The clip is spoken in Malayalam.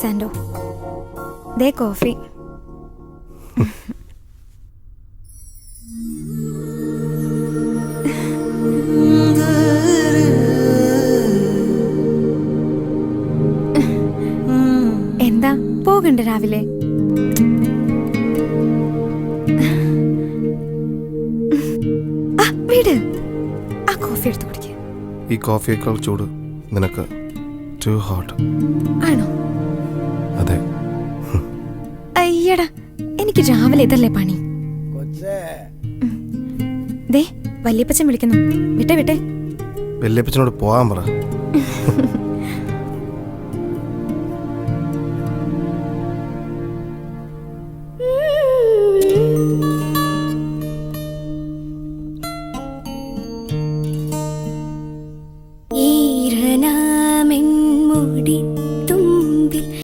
സാൻഡോ ദേ കോഫി. എന്താ പോകണ്ട രാവിലെ? വീട് ആ കോഫി എടുത്ത് കുടിക്ക. ഈ കോഫിയേക്കാൾ ചൂട് നിനക്ക് ടു ഹോട്ട് ആണോ? അതെ. അയ്യടാ, എനിക്ക് രാവിലെ ഇതല്ലേ പണി. ദേ വല്യപ്പച്ചൻ വിളിക്കുന്നു. വിട്ടെ വിട്ടെ. വല്യപ്പച്ചനോട് പോകാൻ പറ.